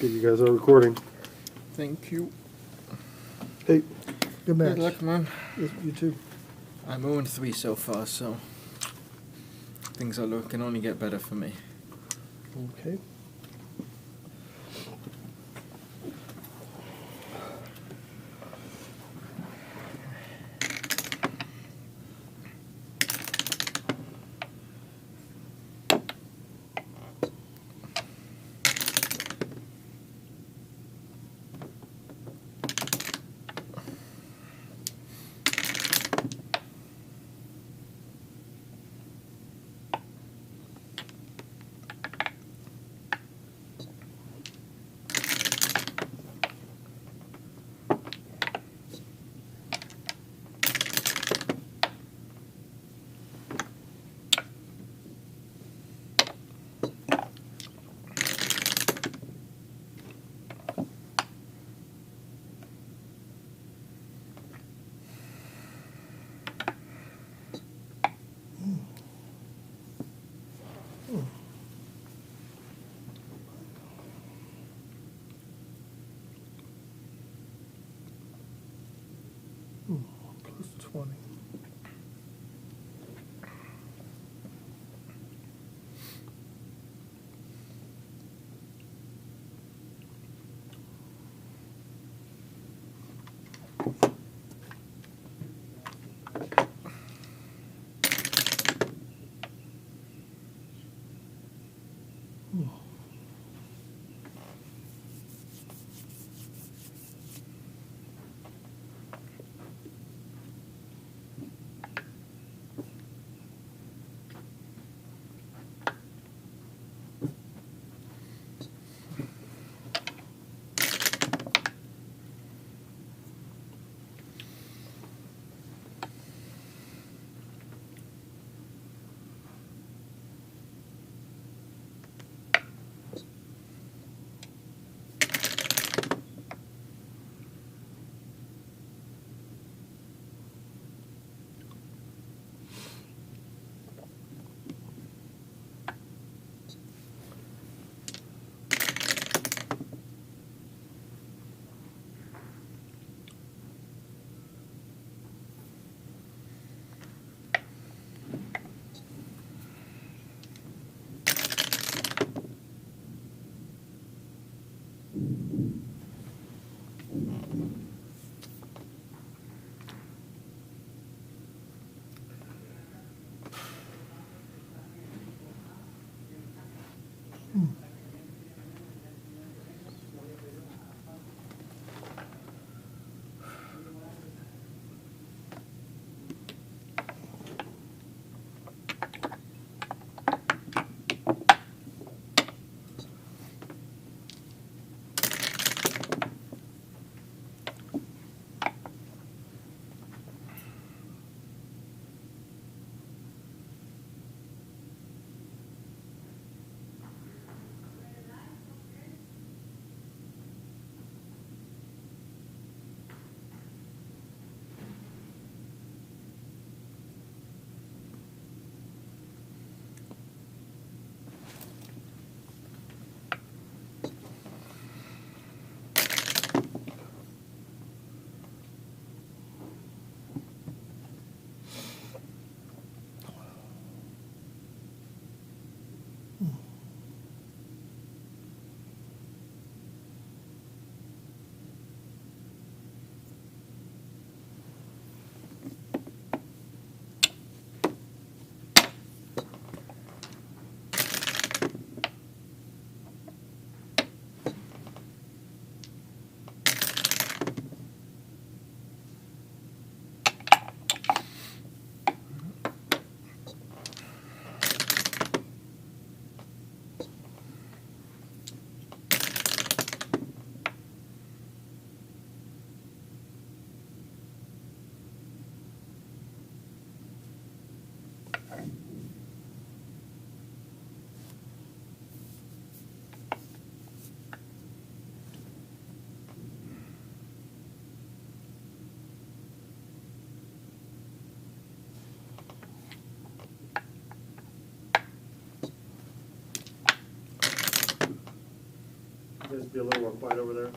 Good, you guys are recording. Thank you. Hey, good match. Good luck, man. Yes, you too. I'm 0-3 so far, so things can only get better for me. Okay. Plus 20. Just be a little more quiet over there.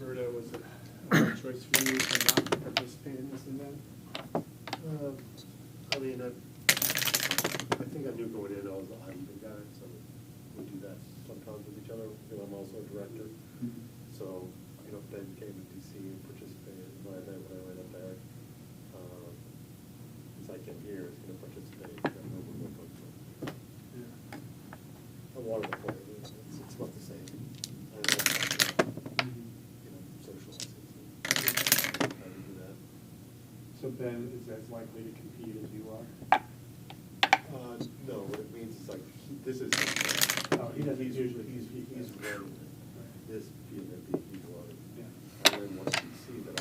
Roberta, was it a hard choice for you to not participate in this event? I mean, I think I knew going in I was the uneven guy, so we do that sometimes with each other. You know, I'm also a director, so you know, Ben came to DC and participated when I went up there. He's like, I'm here, he's going to participate. I don't know where we're going from. I wanted to play. It's not the same. I don't know. You know, socializing. How do you do that? So Ben is as likely to compete as you are? No, what it means is like, this is. Oh, he doesn't usually. He's running this BMAB, he's running. Yeah. I ran one DC that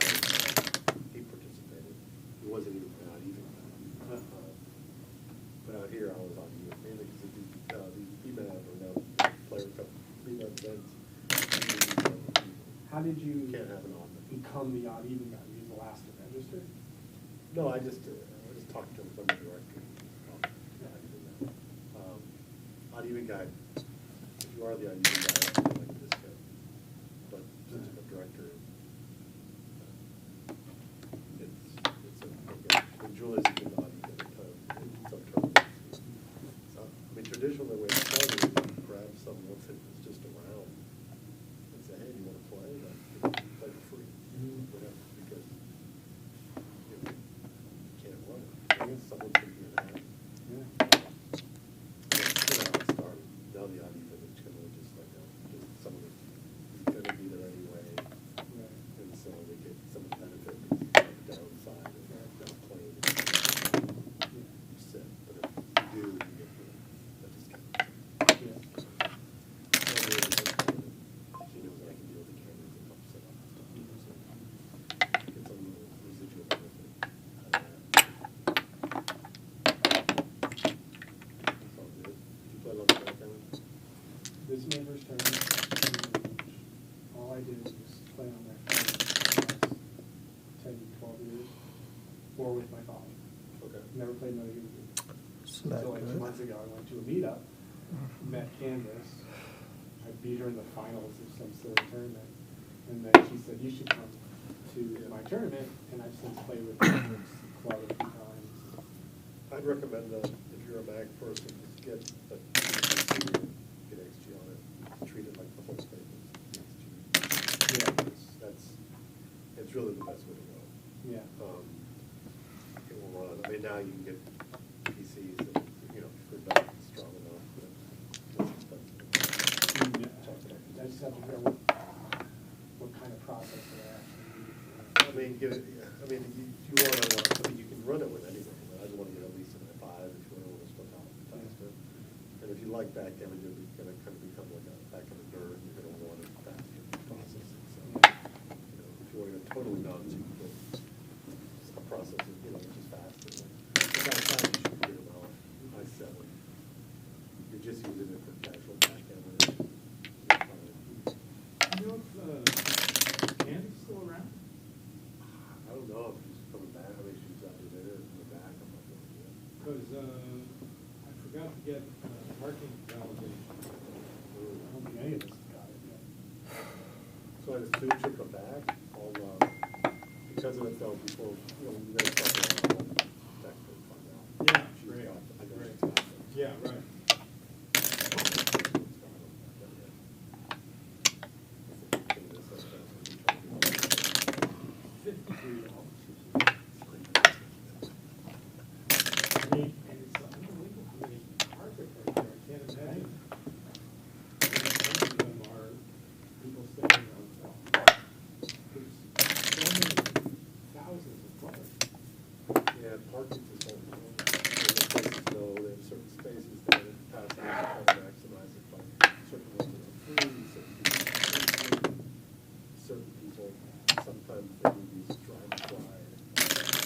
he participated. He wasn't even not even. But out here, I was on even, mainly because these BMAB are now player cup BMAB events. How did you Can't have an odd. become the odd even guy? Were you the last to register? No, I just talked to him from the director. Odd even guy, if you are the odd even guy, I feel like this guy. But since I'm a director, and Julius has been the odd even in some tournaments. So, I mean, traditionally, the way it's done is you grab someone that is just around and say, hey, do you want to play? Like, play for free. Whatever, because you know, you can't run it. I guess someone's going to be an ad. Yeah. Now the odd even, it's kind of just like just someone who's going to be there anyway, Right. and so they get some of the benefit of the downside of not playing. You sit, but if you do, you get the discount. Yeah. She knows that I can deal with the cameras and help set up and stuff. So get some little residual benefit out of that. It's all good. Did you play a lot of backgammon? This is my first tournament. All I did was play on my phone for the last 10, 12 years, or with my father. Okay. Never played another human being. Isn't that Until like 2 good? months ago, I went to a meetup, met Candace. I beat her in the finals of some silly tournament, and then she said, "You should come to my tournament." And I've since played with Candace quite a few times. I'd recommend that if you're a mag person, just get a get XG on it. Treat it like the whole thing is XG. Yeah. It's really the best way to go. Yeah. It will run. I mean, now you can get PCs that, you know, if you're not strong enough, but it's expensive. I just have to figure out what kind of process they actually use. I mean, get it. I mean, if you want to, I mean, you can run it with anything. I just want to get at least an i5 if you want to split out faster. And if you like backgammon, you're going to kind of become like a backgammon nerd. You're going to want it faster processing. So, you know, if you want to go totally nuts, you can get a process, you know, which is faster. Like, about time you should get them out. i7. You're just using it for casual backgammon. You know if Candy's still around? I don't know if she's coming back. I mean, she's out there in the back. I'm not sure yet. Because I forgot to get parking validation. I don't think any of us have got it yet. So I assume she'll come back. I'll, because of it though, before, you know, we gotta talk about that to find out. Yeah, She's great, got, I know great. she's got it. Yeah, right. $53. parking facilities. The places know they have certain spaces that in the past they try to maximize it by certain ones that are free, certain people are free, certain people, sometimes they do these drive-by.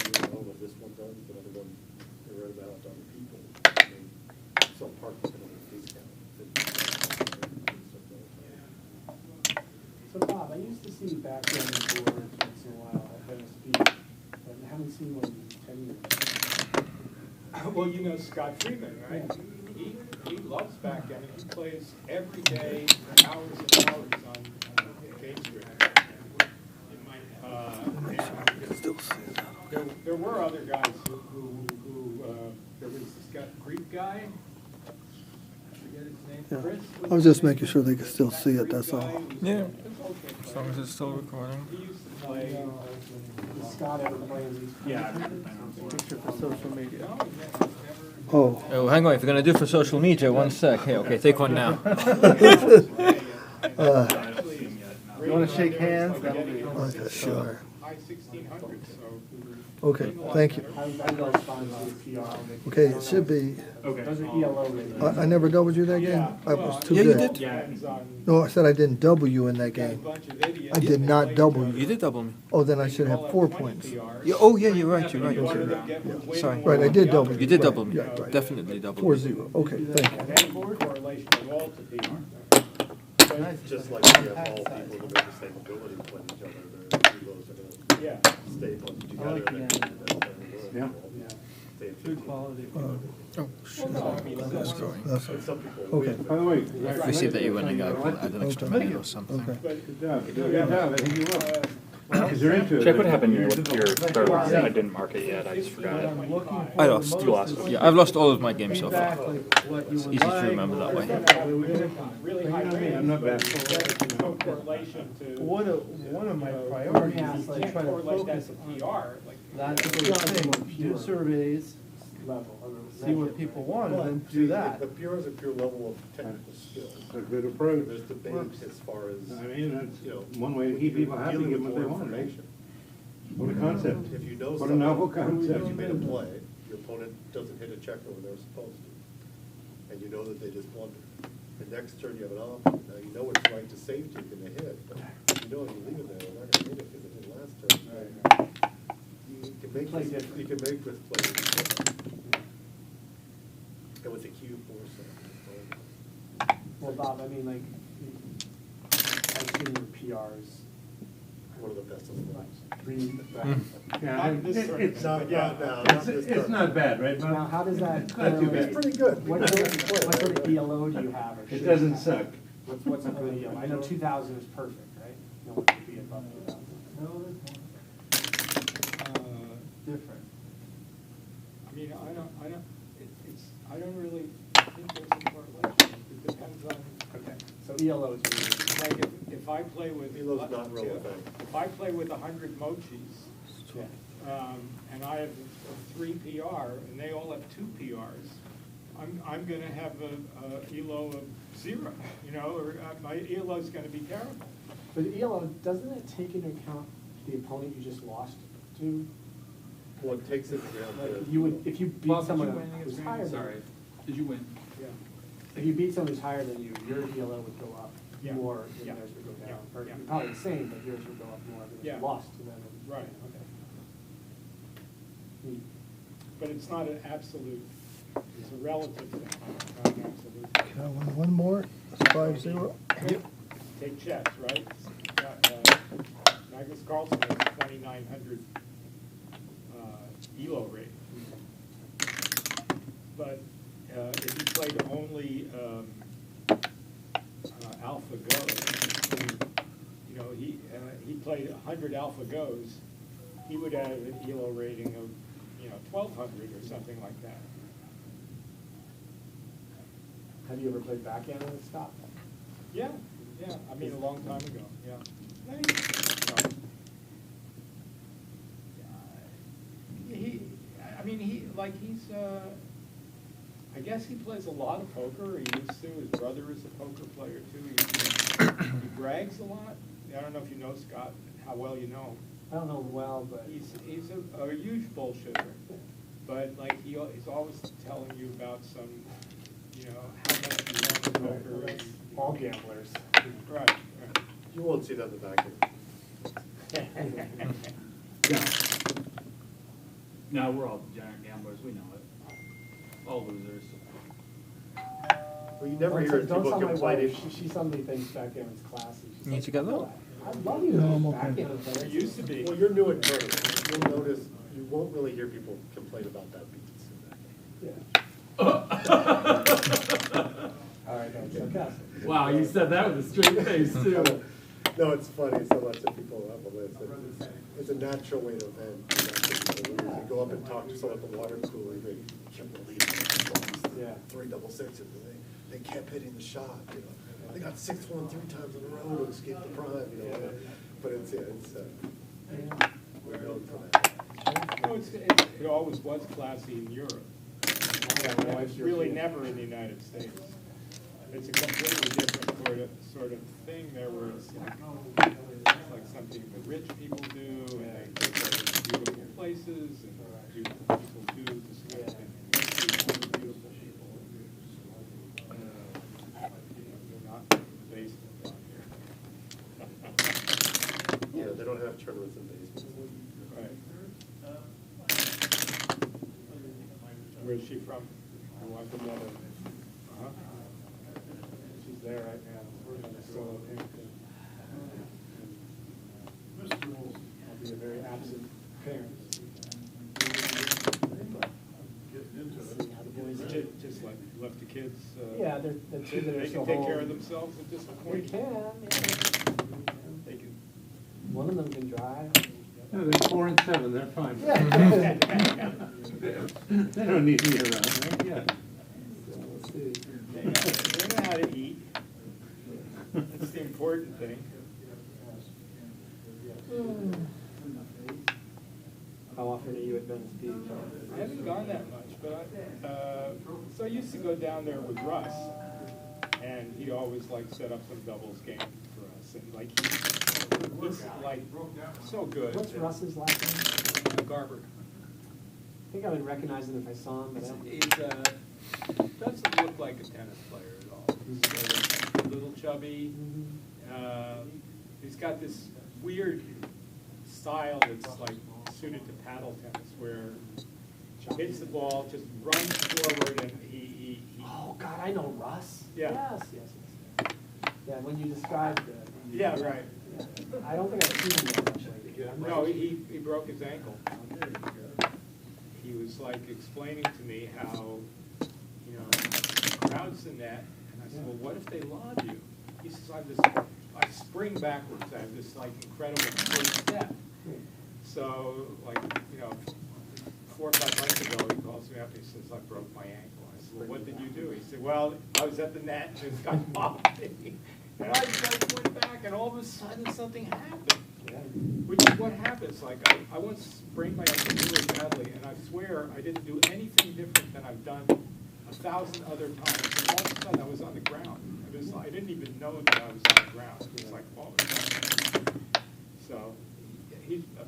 You know what this one does, but other one, they rent it out to other people. Some parking can only discount. So Bob, I used to see backgammon boards once in a while at MSP, but I haven't seen one in 10 years. Well, you know Scott Freeman, right? He loves backgammon. He plays every day for hours and hours on Jaques Street. There were other guys who there was this guy, Greek guy. I forget his name. Yeah. Chris. I was just making sure they could still see it, that's all. Yeah. As long as it's still recording. He used to play. Does Scott ever play in these? Yeah. Picture for social media. No, he's never. Oh, Oh, hang on. If you're gonna do it for social media, one sec. Hey, okay, take one now. You wanna shake hands? Okay, sure. High 1600s, so. Okay, thank you. How do you respond to PR? Okay, it should be, Those are ELO ratings. I never doubled you that game? I was too Yeah, you good. did. Depends on No, I said I didn't double you in that a game. bunch of idiots. I did not double You you. did double me. Oh, then I should They have all 4 20 points. PRs. Yeah, oh, yeah, you're right. You're right. One of them Okay. get way Sorry. more Right, I than did the double other. you. You did Right, double me. yeah, right. Definitely double me. 4-0, okay, thank you. Any correlation at all to PR. Just like we have all people who have the same ability playing each other, their egos are gonna Yeah. stay close together. And Yeah. good quality. Oh, shit. That's going. That's But some people Okay. win. By the way. If we see that you win, I gotta add an extra penny or something. Okay. Good job, good job, I think you will. Because they're into it. Check what happened with your third one. I didn't mark it yet. I just forgot it. I lost. You lost. Yeah, I've lost all of my games so far. What you It's easy to remember that way. Really high ratings. I'm not bad. There's no correlation to. One of my You priorities is can't to try to correlate that focus to on PR, like. that sort of thing, do surveys, Level. see what people want, Well, and then see, do that. The PR is a pure level of technical skill. A good approach. There's debate as far as, I mean, that's you know. one way to keep people happy, dealing give them with what they more want, right? information. What a concept. If you know What a novel something, concept. if you made a play, your opponent doesn't hit a checker when they're supposed to, and you know that they just blundered. The next turn you have an option, now you know it's right to safety and they hit, but you know if you leave it there, they're not gonna hit it because it didn't last turn. You can make Play this, different. you can make this play different. And with the Q force. Well, Bob, I mean, like, I've seen your PRs, One of the best of the bunch. Yeah, Not this it- tournament. it's, Not, not now, it's, not this it's turn. not bad, right, Bob? now, how does that? It's not too It's bad. pretty good. What sort of ELO do you have? Or It should doesn't you have? suck. What's a good ELO? I know 2,000 is perfect, right? No one could be above 2,000. No, different. I mean, I don't really think there's a correlation. It depends on, Okay, so ELO is really, like, if I play with. Elo's not relevant. If I play with 100 mochis, yeah. and I have 3 PR, and they all have 2 PRs, I'm gonna have a ELO of 0, you know, or my ELO's gonna be terrible. But ELO, doesn't it take into account the opponent you just lost to? Well, it takes it down Like, to. you would, if you beat Bob, did someone you win who's against higher Randy? than Sorry. you, Did you win? Yeah. if you beat someone who's higher than you, your ELO would go up Yeah. more than Yeah. theirs would go down. Yeah. Or Yeah. probably the same, but yours would go up more than if Yeah. you lost to them. Right. Okay. Neat. But it's not an absolute, it's a relative thing, not an absolute. Can I win one more? It's 5-0. Take chess, right? Magnus Carlsen has 2,900 ELO rating. But if he played only Alpha Go, you know, he played 100 Alpha Goes, he would have an ELO rating of, you know, 1,200 or something like that. Have you ever played backgammon with Scott? Yeah, yeah, I mean, a long time ago, yeah. No, I guess he plays a lot of poker, he used to, his brother is a poker player too, he brags a lot. I don't know if you know Scott, how well you know him. I don't know him well, but He's a huge bullshitter. but like he's always telling you about some, you know, how much you want to poker. That's all gamblers. Right, right. You won't see that in the back end. No, we're all giant gamblers, we know it. All losers. Well, you never hear Don't people tell my complain. wife, she suddenly thinks backgammon's classy. She's You like, together? "Oh, I'd love you to No, I'm be okay. backgammon player." It used to be. Well, you're new at tournaments. You'll notice, you won't really hear people complain about that beats. Yeah. All right, that's sarcastic. Wow, you said that with a straight face, too. No, it's funny, so lots of people have a list. It's a natural way to vent. You go up and talk to someone at the water cooler, they can't believe it. Yeah. 3 double sixes, and they kept hitting the shot, you know. They got 6-1 3 times in a row to escape the prime, you know. But we're known for that. No, it always was classy in Europe. Yeah, It's really never in the United States. It's a completely different sort of thing there, where it's like something the rich people do, and they go to beautiful places, and beautiful people do this kind of thing. Beautiful people. They're not based down here. Yeah, they don't have tournaments in basements. Right. Where's she from? I want the mother. Uh-huh. She's there right now. We're in a solo pink. I'll be a very absent parent. See how the boys do. Just like left the kids. Yeah, they're the two that are They still can take care home. of themselves at this They point. can, yeah. They can. One of them can drive. No, they're 4 and 7, they're fine. Yeah. They don't need me around, right? Yeah. So we'll see. They know how to eat. That's the important thing. How often are you at Venice Beach? I haven't gone that much, but so I used to go down there with Russ, and he'd always like set up some doubles game for us, and like he's like so good. What's Russ's last name? Garber. I think I would recognize him if I saw him, but I don't. He's doesn't look like a tennis player at all. He's a little chubby. He's got this weird style that's like suited to paddle tennis, where he hits the ball, just runs forward, and he Oh, God, I know Russ. Yeah. Yes. Yeah, when you described it. yeah, right. I don't think I've seen him yet, actually. No, he broke his ankle. He was like explaining to me how, you know, crowds the net, and I said, well, what if they lob you? He says, I spring backwards, I have this like incredible first step. So, like, you know, 4 or 5 months ago, he calls me up and he says, I broke my ankle. I said, well, what did you do? He said, well, I was at the net and it got mobbed. And I just went back, and all of a sudden something happened. Which is what happens. Like, I once sprained my ankle really badly, and I swear I didn't do anything different than I've done 1,000 other times. And all of a sudden I was on the ground. I didn't even know that I was on the ground. It was like, oh, so,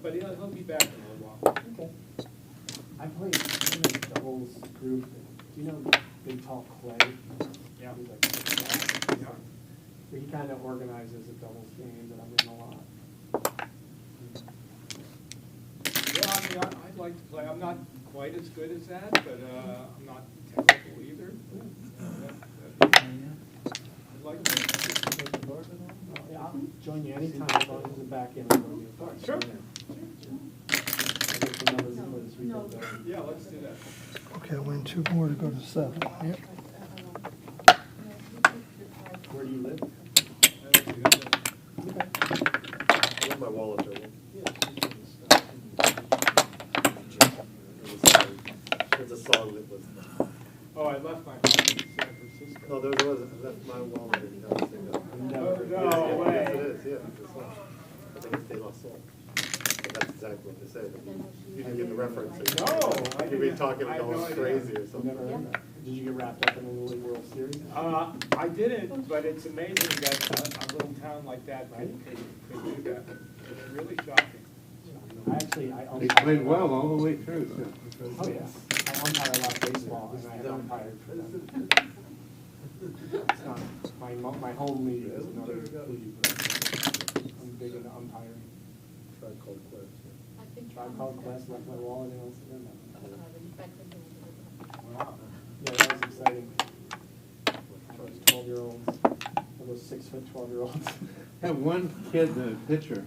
but he'll be back in a little while. Okay. I played in a doubles group. Do you know Big Tall Clay? Yeah. He's like, Yeah. he kind of organizes a doubles game that I'm in a lot. Yeah, I mean, I'd like to play. I'm not quite as good as that, but I'm not terrible either. I'd like to play. Yeah, I'll join you anytime as long as it's a backgammon. Sure. I'll get the numbers in for this weekend. Yeah, let's do that. Okay, I win 2 more to go to 7. Yep. Where do you live? I have my wallet there. There's a song that was. Oh, I left my house in San Francisco. No, there was. I left my wallet in the house. No Yes, way. it is. Yeah, it's a song. I think it's De La Soul. But that's exactly what they say. You can get the reference. No, I You'd be didn't. talking I had all no idea. crazy or something. Never heard that. Did you get wrapped up in a Lily World Series? I didn't, but it's amazing that a little town like that could do that. It's really shocking. I umpire. He played well all the way through, too. Oh, yeah. I umpire a lot of baseball, and I have umpired for them. It's not, my home league is another league, but I'm big into umpiring. Tribe Called Quest. Tribe Called Quest, left my wallet in Amsterdam. Wow. Yeah, that was exciting. Those 12-year-olds, those 6', 12-year-olds. That one kid, the pitcher,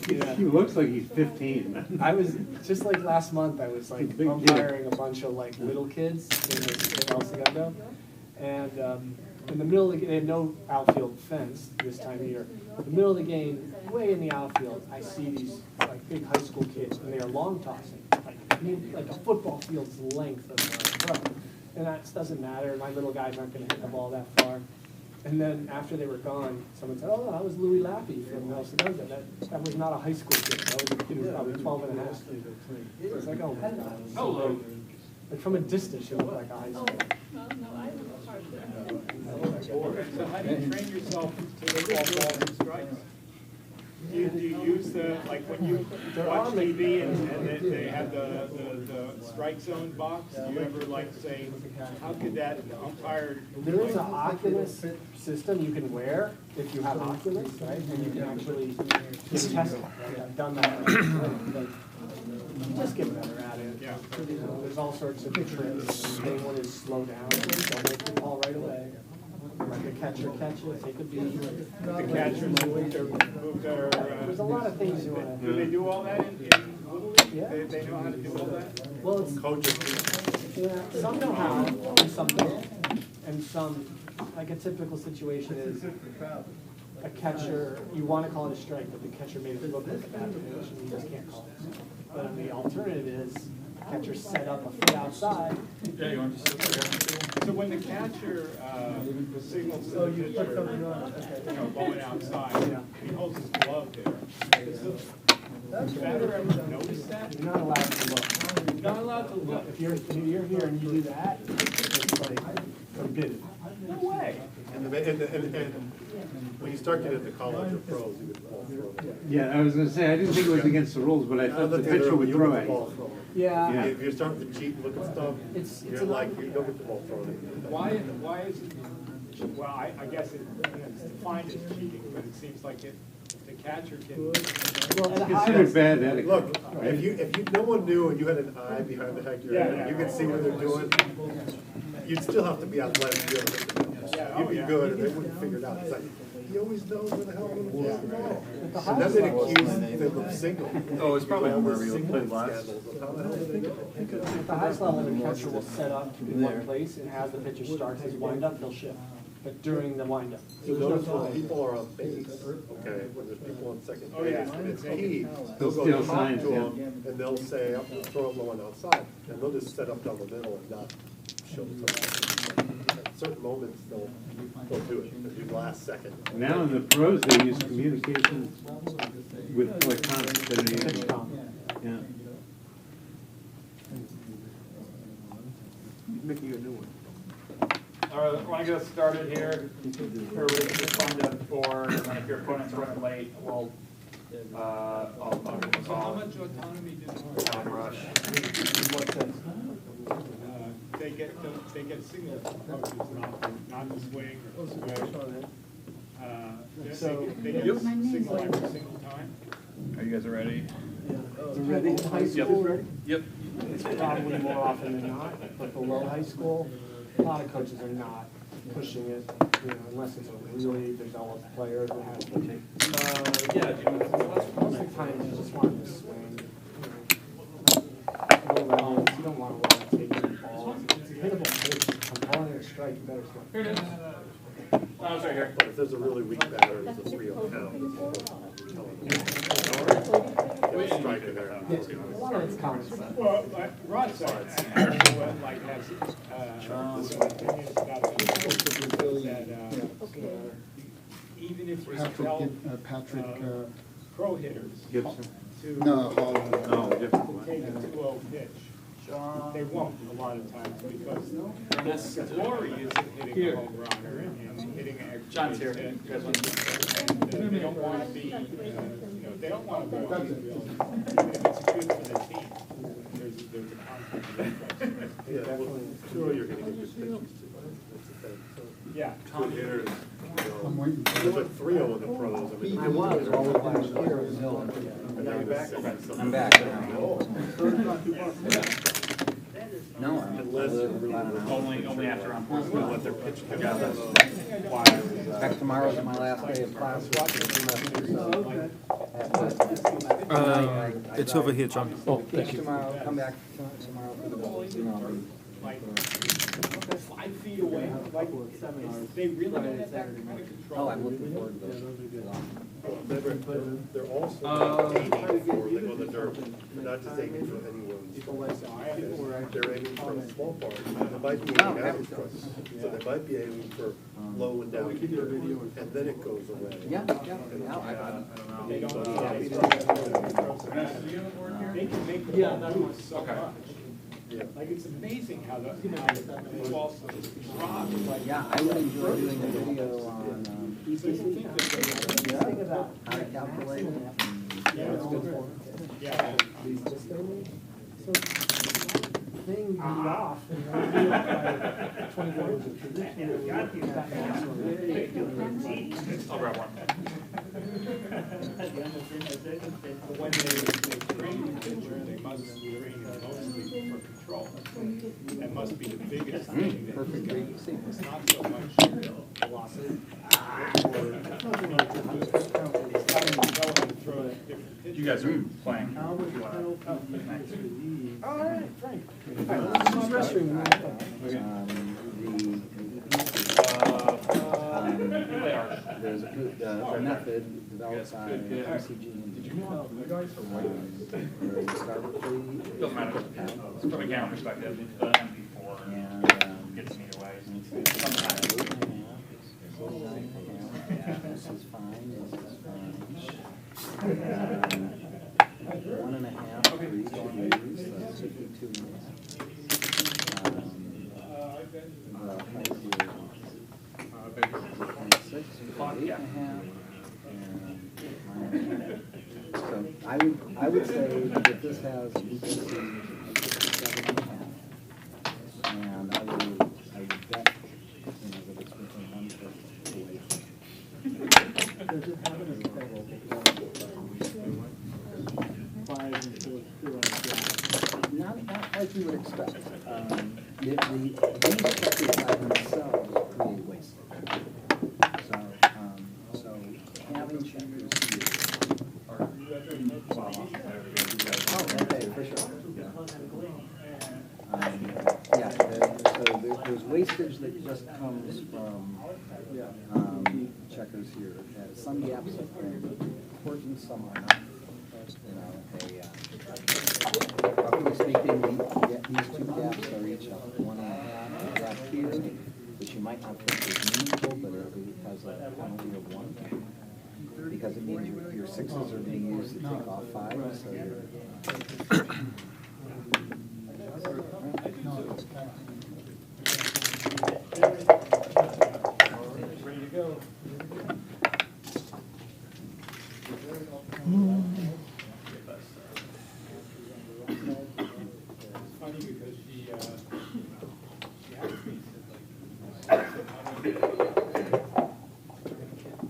Yeah. he looks like he's 15. I was, just like last month, I was like Big kid. umpiring a bunch of like little kids in El Segundo. And in the middle of the, they had no outfield fence this time of year. In the middle of the game, way in the outfield, I see these like big high school kids, and they are long tossing, like a football field's length of the throw. And that doesn't matter, my little guys aren't gonna hit the ball that far. And then after they were gone, someone said, oh, that was Louis Lappy from El Segundo. That was not a high school kid, that was a kid who was probably 12 and a half. It's like, oh my God. Hello. Like from a distance, you look like a high school. So how do you train yourself to call balls and strikes? Do you use the, like when you watch TV and they have the strike zone box, do you ever like say, how could that umpire? There is an Oculus system you can wear if you have Oculus, right? And you can actually just test it. Right? I've done that. But you just get better at it. Yeah. You know, there's all sorts of tricks. The main one is slow down. Don't make the ball right away. Let the catcher catch it, take a beat. The catchers move their. There's a lot of things you want to Do they do all that in Little League? Yeah. They know how to do all that? Well, it's, Coaches. yeah, some know how, and some don't. And some, like a typical situation is a catcher, you want to call it a strike, but the catcher made it look like a bad pitch, and you just can't call it. But the alternative is, catcher set up a foot outside. Yeah, you want to So when the catcher signals to the pitcher, going outside, he holds his glove there. Does the batter ever notice that? You're not allowed to look. Not allowed to look. If you're here and you do that, it's like forbidden. No way. And when you start getting into college or pros, you get ball thrown. Yeah, I was gonna say, I didn't think it was against the rules, but I thought the pitcher would throw it. Yeah. If you're starting to cheat and look at stuff, It's you're like, you don't get the ball thrown in. Why is it, well, I guess it's defined as cheating, but it seems like if the catcher can. Well, at a high, Considered bad etiquette. Look, if no one knew and you had an eye behind the heck of your head, and you could see what they're doing, you'd still have to be athletic to be able to hit the ball. You'd be good and they wouldn't figure it out. It's like, he always knows where the hell I'm going to the ball. And then they accuse them of single. Oh, it's probably All where these we single played last. scandals of how the hell they think of it. at the highest level, the catcher will set up in one place, and as the pitcher starts his windup, he'll shift. But during the windup. So notice when people are on base, okay, when there's people on second base, and it's key, they'll go Steal talk signs, to yeah. them, and they'll say, I'm gonna throw the one outside, and they'll just set up down the middle and not show the. At certain moments, they'll do it, they'll do last second. Now in the pros, they use communication with electronics. Pitch comp. Yeah. Making a new one. All right, I want to get us started here. Everybody just find a board, and then if your opponent's running late, we'll, I'll give us So how all much autonomy did time rush. they get signal from coaches, not to swing or to swing. They get a signal every single time. Are you guys ready? Ready? High school, ready? Yep. It's probably more often than not, but below high school, a lot of coaches are not pushing it, you know, unless it's a really developed player that has to take. Most of the time, you just want to swing, you know. Low rounds, you don't want to take the ball. It's a hittable pitch. I'm calling it a strike, you better swing. Here it is. Oh, it's right here. But if there's a really weak batter, it's a 3-0 count. Striking there. A lot of it's common sense. Well, Rod said, like, has this opinion about that, even if you tell pro hitters Gibson. to No, different one. take a 2-0 pitch, they won't a lot of times because the glory isn't hitting a home run or hitting an extra John's here. hit. And they don't want to be, they don't want to go on the field. It's good for the team. There's a conflict of interest. Yeah, well, sure, you're gonna get your pitches too, that's the thing, so. Yeah. Good hitters, you went 3-0 in the pros, I mean. I was all the last year until. And now you're back. I'm back now. Oh. No, Unless Only after round four. we'll let their pitch come out. back tomorrow's my last day of class. It's over here, John. Oh, thank you. Tomorrow, come back tomorrow for the bills, you know. Like 5 feet away, like they really don't have that kind of control. Oh, I'm looking forward to those. They're also aiming for, they go the dirt, they're not just aiming for anyone's. They're aiming for a small part, they might be aiming out of crust, so they might be aiming for low and down here, and then it goes away. Yeah. They can make the ball move so much. Yeah. Like, it's amazing how the ball drops. Like, Yeah, I would enjoy doing a video on so you think that how to calculate it. yeah, it's good for yeah. Thing beat off. And 24 hours of tradition. I'll grab one. When they train the pitcher, they must train it mostly for control. That must be the biggest thing. That Perfect he's way got. to see It's not so much velocity. You guys are playing. How would the penalty be? All right, Frank. There's a method developed by MCG and Doesn't matter. From a camera perspective, the MP4 gets me away. Sometimes. This is fine, this is fine. 1.5 for each of these, that's 52 So I would say that this has EPC 7.5, and I would bet, that it's within 1/5 away. Does it have an effect? 5 and 4, Not as you would expect. These checkers by themselves create waste. So having checkers here. Oh, okay, for sure. So there's wastage that just comes from checkers here. Some gaps are important, some are not. Roughly speaking, these two gaps are each 1.5 gap here, which you might not think is meaningful, but it has a penalty of 1. Because it means your 6s are being used to take off 5s, so you're... Ready to go. It's funny because she asked me, said, like, how do you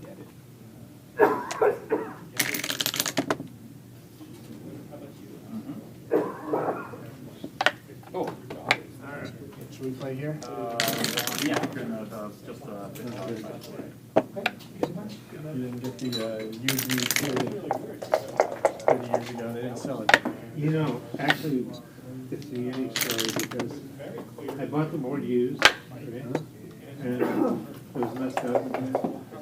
get it? Should we play here? Yeah, just You didn't get the UV 30 years ago, they didn't sell it. You know, actually, it's a unique story because I bought the board used, right? And it was messed up.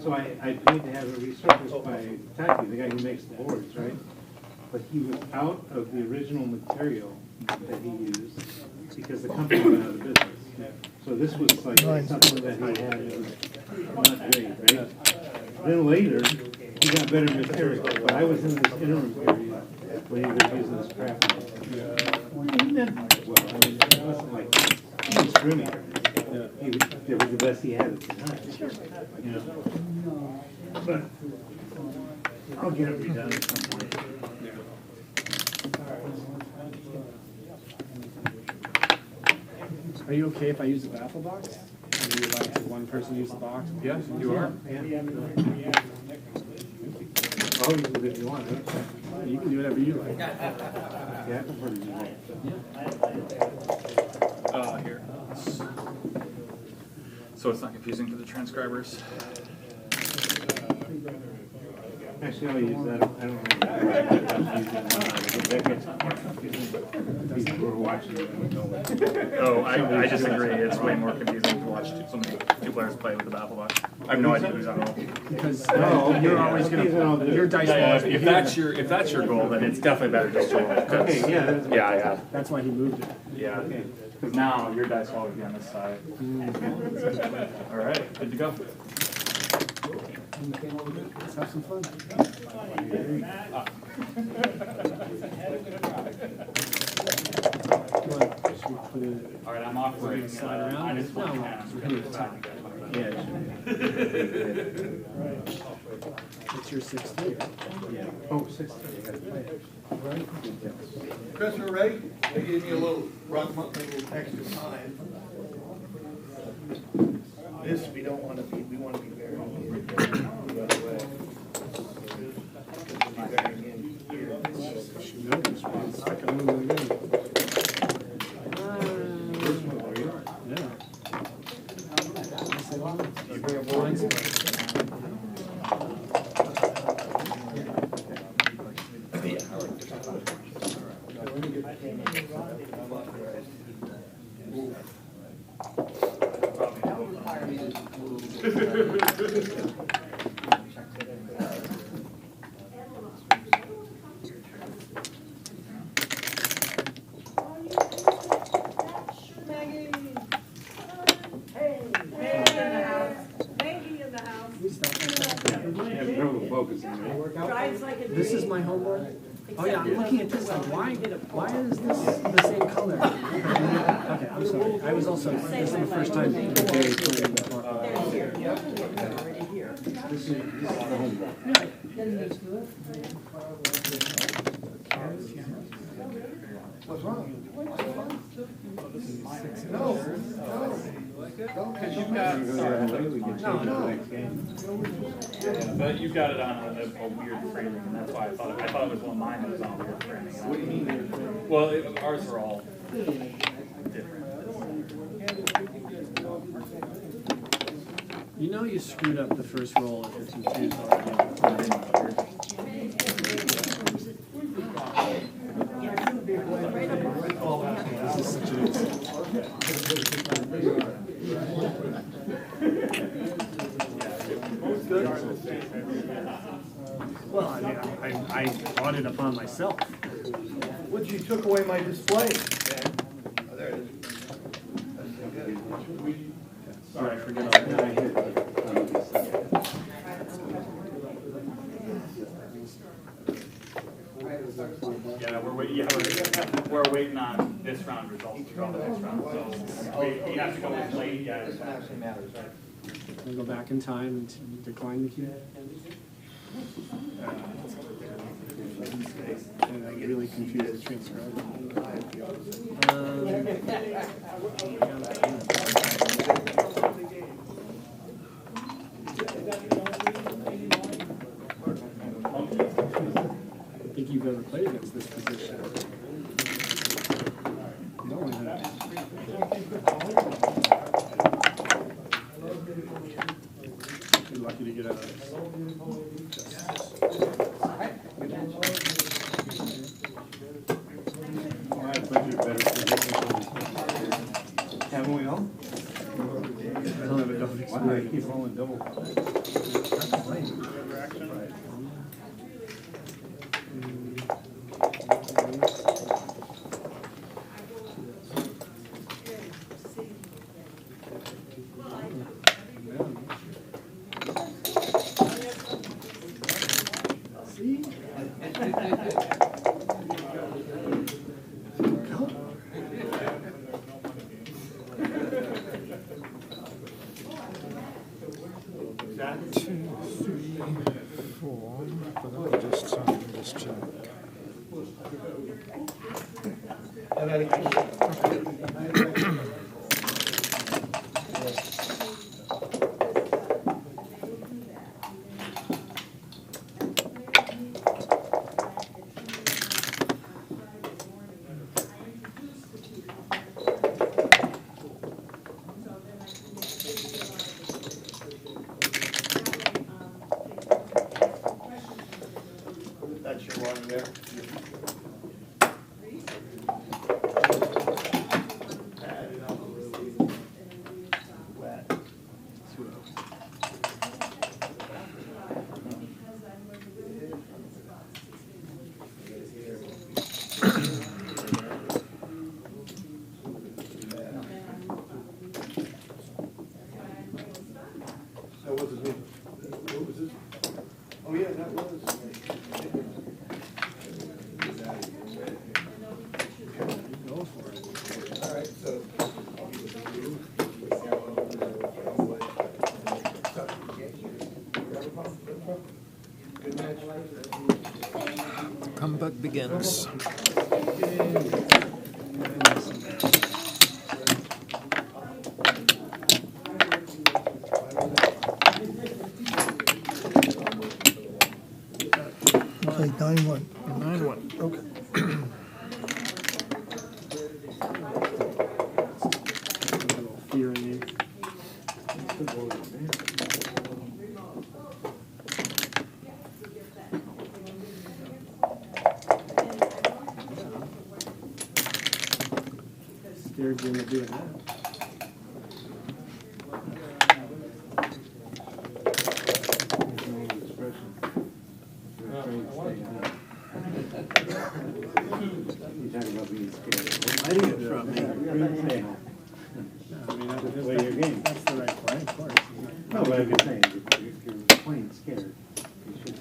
So I paid to have it resurfaced by Taki, the guy who makes the boards, right? But he was out of the original material that he used because the company went out of business. So this was like something that he had that was not great, right? Then later, he got better material, but I was in this interim period when he was using this crap. He meant well, I mean, it wasn't like, he was screwing me. It was the best he had at the time, you know? But I'll get it redone at some point. Are you okay if I use the baffle box? Or do you like one person use the box? Yeah, you are. I'll use it if you want, huh? You can do whatever you like. Yeah, I prefer to use it. Here. So it's not confusing for the transcribers. Actually, I'll use that. I don't know. That gets confusing. People who are watching it don't know what. Oh, I disagree. It's way more confusing to watch two players play with the baffle box. I have no idea who's on roll. Because No, you're always gonna, your dice Yeah, roll. if that's your goal, then it's definitely better just to roll. 'Cause- Okay, yeah, that's- yeah. That's why he moved it. Yeah. Okay. Because now your dice will always be on this side. All right, good to go. Let's have some fun. All right, I'm offering Slide around? minus No. 1/10. Yeah. It's your 6-3. Yeah. Oh, 6:30, I gotta play it. Chris, we're ready? They gave me a little extra time. This, we don't want to be, we want to be very, by the way. Be very in here. This is my homework. Oh yeah, I'm looking at this like, why is this the same color? Okay, I'm sorry. I was also, this is the first time Barry playing the clock. This is the homework. What's wrong? No, because you've got, But you got it on a weird framing, and that's why I thought it was one of mine that was on a weird framing. What do you mean? Well, ours are all different. You know you screwed up the first roll if you're confused already. This is such an Well, I mean, I brought it upon myself. Would you took away my display? Oh, there it is. That's good. Sorry, I forget all that. Yeah, we're waiting on this round results to draw the next round, so we have to go with late, guys. This actually matters, right? I'll go back in time and decline the key. And I really confused the transcriber. I think you've ever played against this position. No one has. You're lucky to get out of this. All right, but you're better positioned. Haven't we all? I don't have enough Why do I experience. keep rolling double? That's your one there. So what's his name? What was this? Oh, yeah, that was. Go for it. All right, so. Good match. Comeback begins. Okay, 9-1. 9-1. Okay. A little fear in you. Scared you into doing that. Hiding it from me. I mean, Just play your game. that's the right play, of course. No, but I'm just saying, if you're playing scared, you should.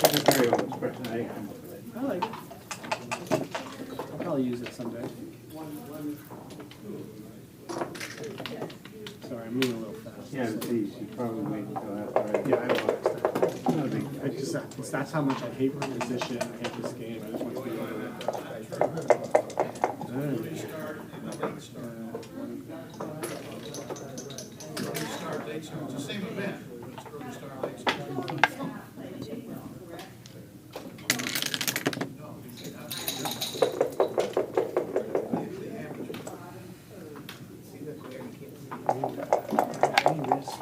It's a very old expression, I didn't come up with it. I like it. I'll probably use it someday. Sorry, I'm moving a little fast. Yeah, but you should probably wait until after I. Yeah, I will next time. No big deal. I just, that's how much I hate reposition, I hate this game, I just want to be over it. It's the same event, but it's early star late start. Any risk,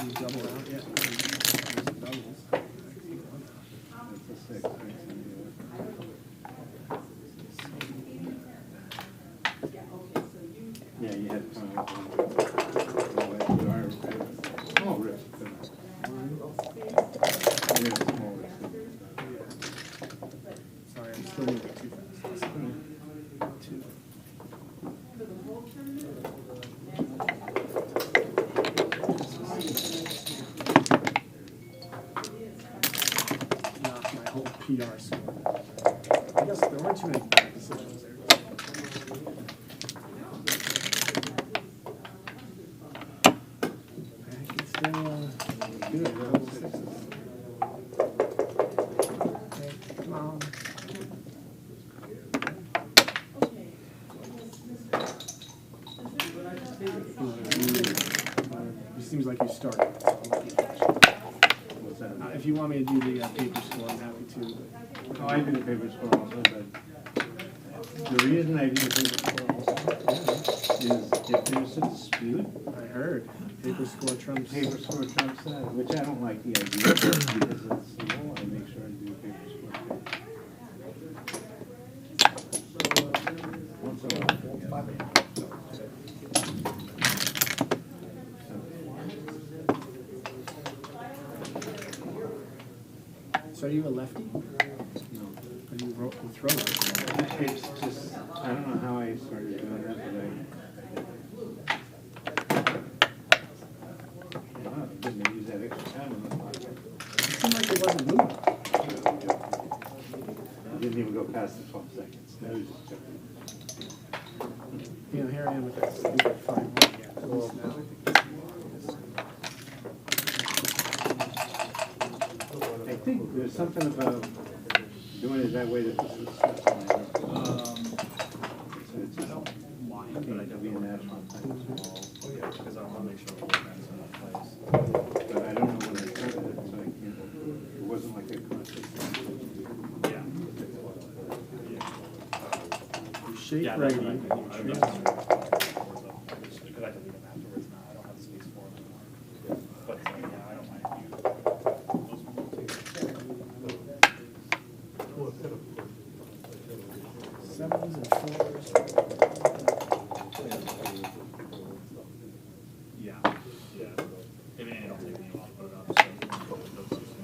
you double out, yeah. Doubles. That's a 6, right? Yeah, you had to come up with small risk. Small risk. Sorry, I'm still moving too fast. Two. Knocked my whole PR score. I guess there weren't too many bad decisions there. I can still do it. Double sixes. Okay, come on. It seems like you started. What's that? If you want me to do the paper score, I'm happy to. But Oh, I do the paper score also, but the reason I do the paper score also is if there's a dispute, I heard paper score trumps. paper score trumps that, which I don't like the idea because it's slow, I make sure I do the paper score. Once in a while. So are you a lefty? No. Or you throw it? It's just, I don't know how I started doing that, but I didn't use that extra time on the clock. It seemed like it wasn't moving. I didn't even go past the 12 seconds. That was just joking. You know, here I am with that stupid 5-1 again. At least now. Hey, think there's something about doing it that way that this is special. So it's just, But I don't be a know. natural thing. Oh, yeah, because I want to make sure the event's in place. But I don't know when I started it, so I can't, it wasn't like a conscious thing. Yeah. Shape Yeah, that's rating. what I can do. Because I delete them afterwards now, I don't have the space for them. But, yeah, I don't mind if you. Sevens and fours. Yeah. Yeah. I mean, it'll take me a while to put it up, so.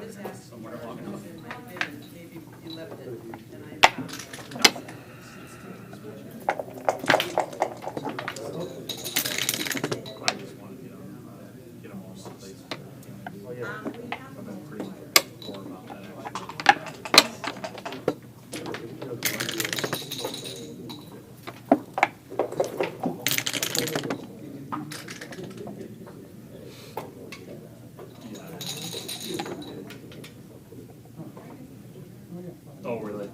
His ass somewhere long enough in my bin, maybe you left it, and I found it. I just wanted to get them all in place. I've been pretty poor about that, Oh, really?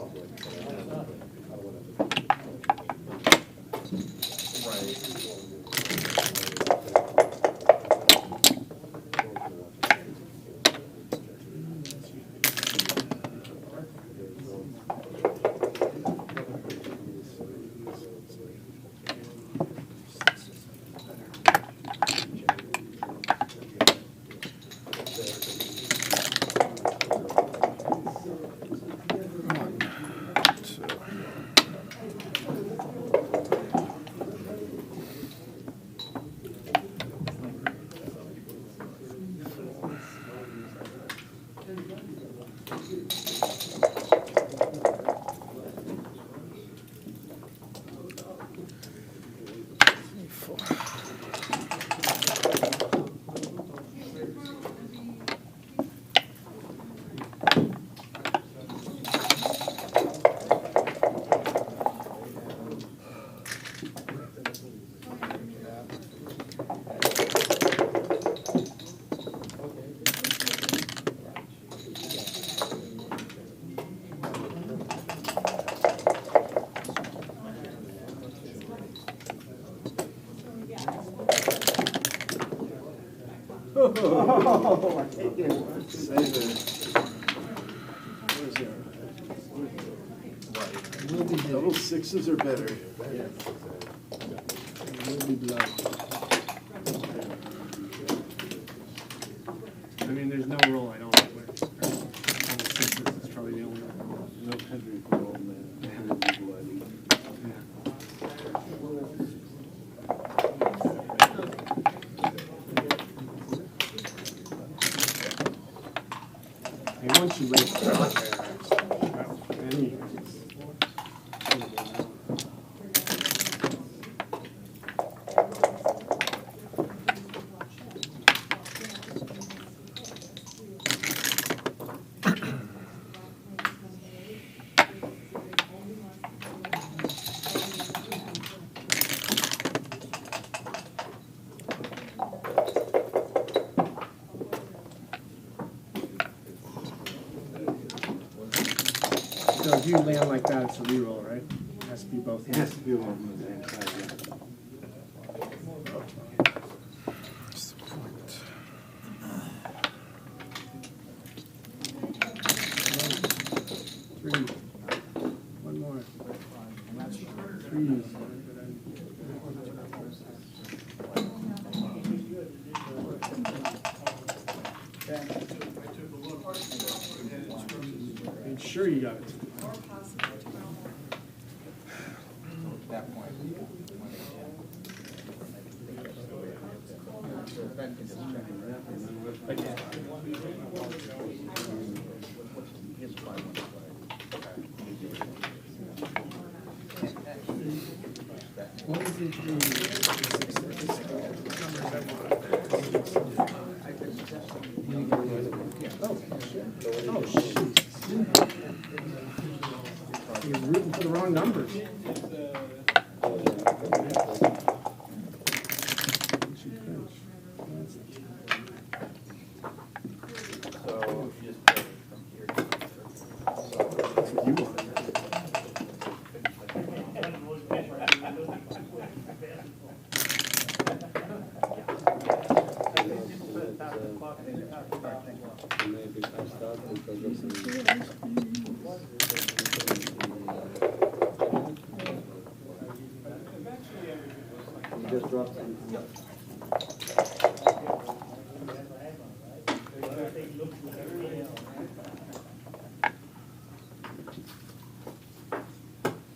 Oh, take it. Save it. Will be hit. Double sixes are better. Will be blow. I mean, there's no roll I don't like with. Double sixes is probably the only roll. No country for old man. Bloody. Hey, once you raise the top there, then you So if you land like that, it's a reroll, right? It has to be both. It has to be on the same side, yeah. Three. One more. Threes. I'm sure you got it. That point. Ben can just check What is it? Oh, shit. You're rooting for the wrong numbers. just dropped it.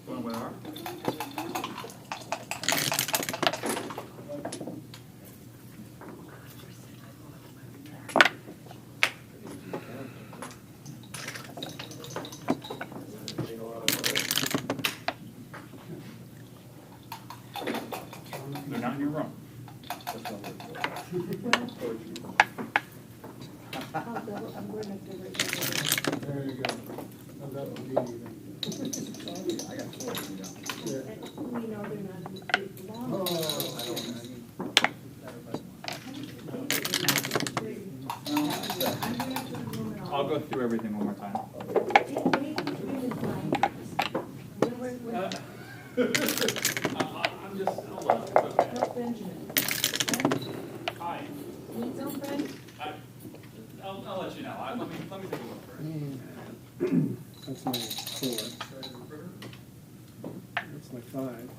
Going with R? They're not in your room. There you go. Oh, that would be even. I got 4 of them. We know they're not long. I'll go through everything one more time. I'm just, hi. I'll let you know. Let me take a look first. That's my 4. That's my 5.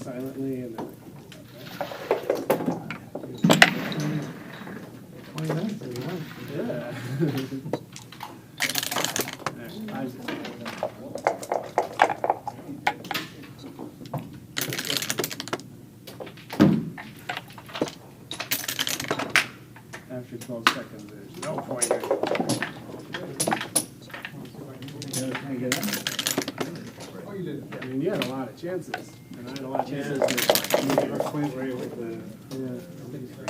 Silently and then. Yeah. After 12 seconds, there's no point. Oh, you did. I mean, you had a lot of chances, and I had a lot of chances. I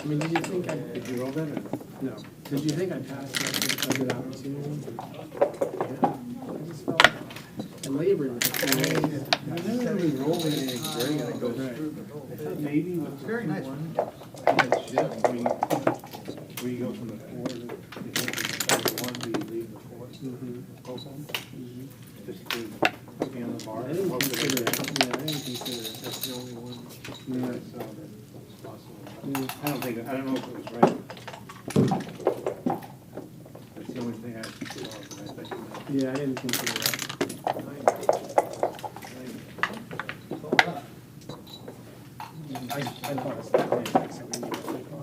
mean, did you think did you roll that? No. Did you think I passed a good opportunity? Yeah. I just felt I labored with it. I never really rolled anything great, and it goes through. I thought maybe it was Very nice. that shift where you go from the 4 to the 1, do you leave the 4? Just to be on the bar. I didn't consider it. Yeah, I didn't consider it. That's the only one Yeah. I saw that was possible. Yeah. I don't know if it was right. That's the only thing I saw that I bet you Yeah, I didn't consider that. I thought it was that way, so we need to click on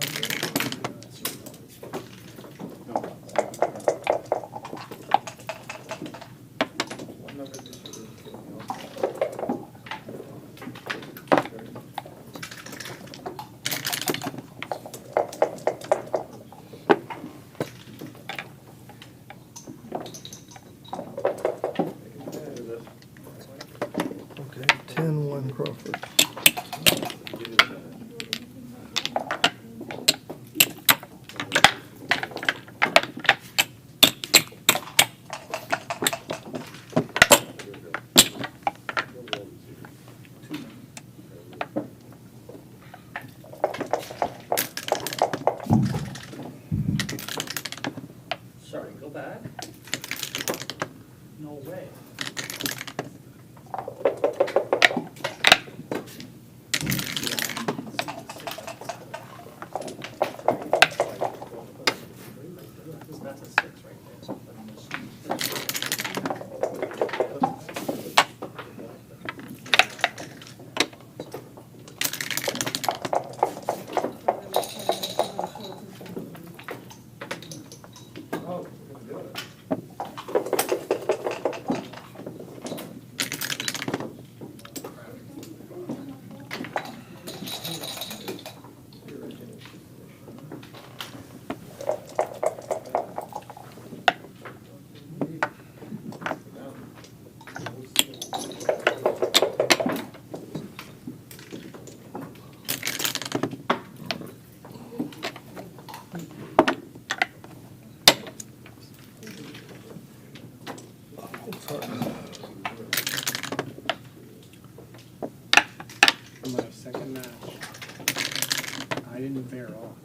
didn't bear off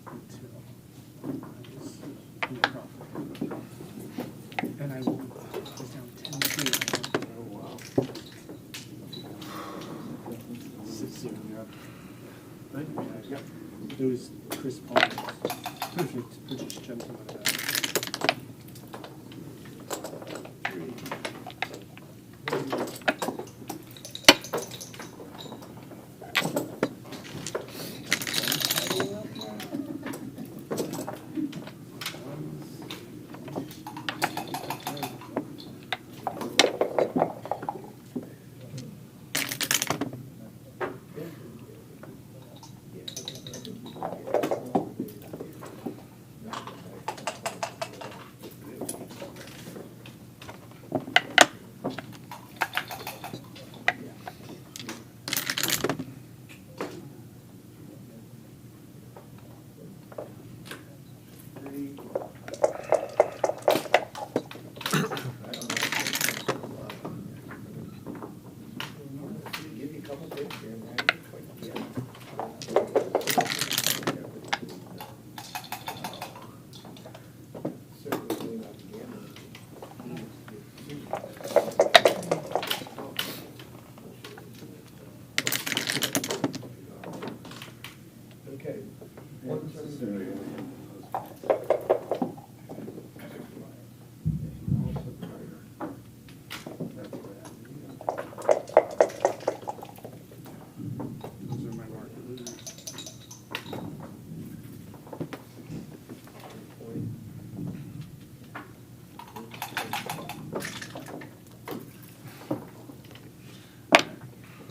until I was in the profit. And I was down 10-2. Oh, wow. 6-0. Thank you. Yep. It was Chris Paul's perfect gentleman of that.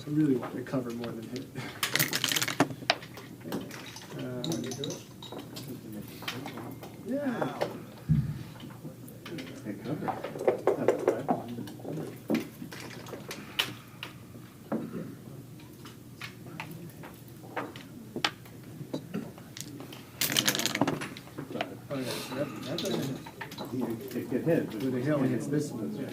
I really want to cover more than hit. Yeah. They cover. Oh, yeah, so that doesn't It could hit. but it only hits this one. Yeah.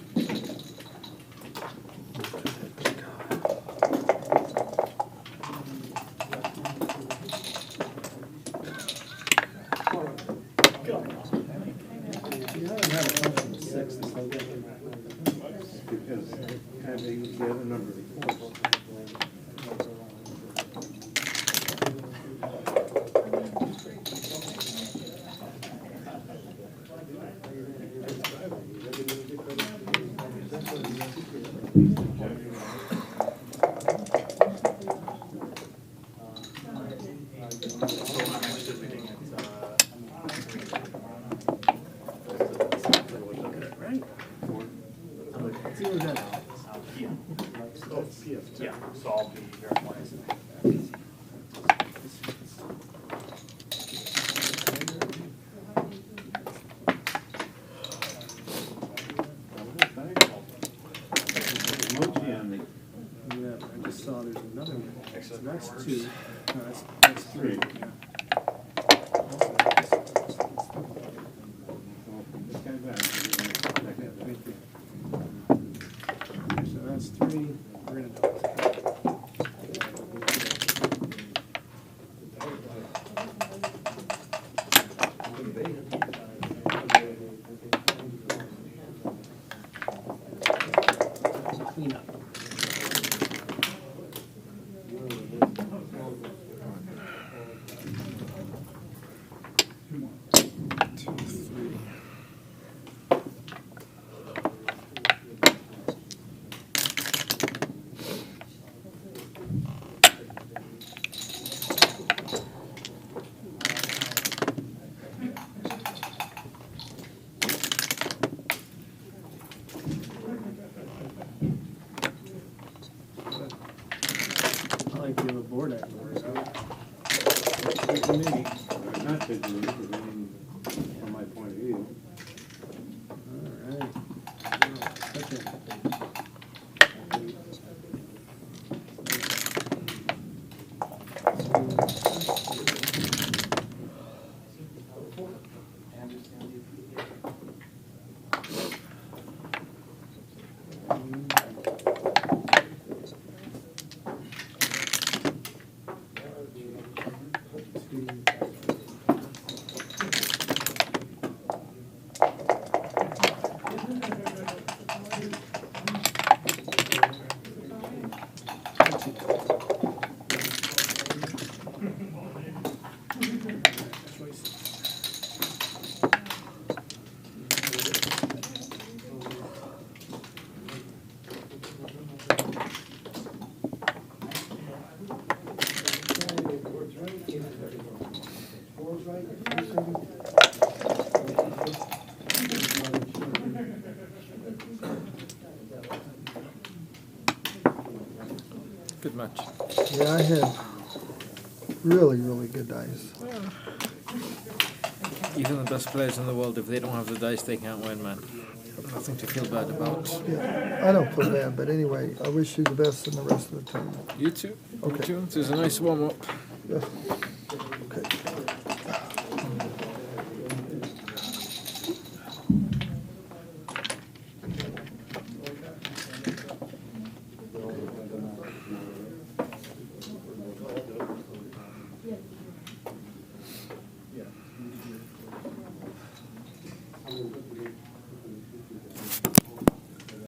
Because having the other number of force. Yeah, so I'll be very honest. Emoji on the Yeah, I just saw there's another one. So that's 2. No, that's 3. Yeah. this guy back. So that's 3. We're gonna double take. Clean up. I like the other board I can worry about. Maybe, not visually, but I mean, from my point of view. All right. Okay. I had really, really good dice. Even the best players in the world, if they don't have the dice, they can't win, man. Nothing to feel bad about. Yeah, I don't feel bad, but anyway, I wish you the best in the rest of the tournament. You too. Okay. You too. It was a nice warm-up. Yeah.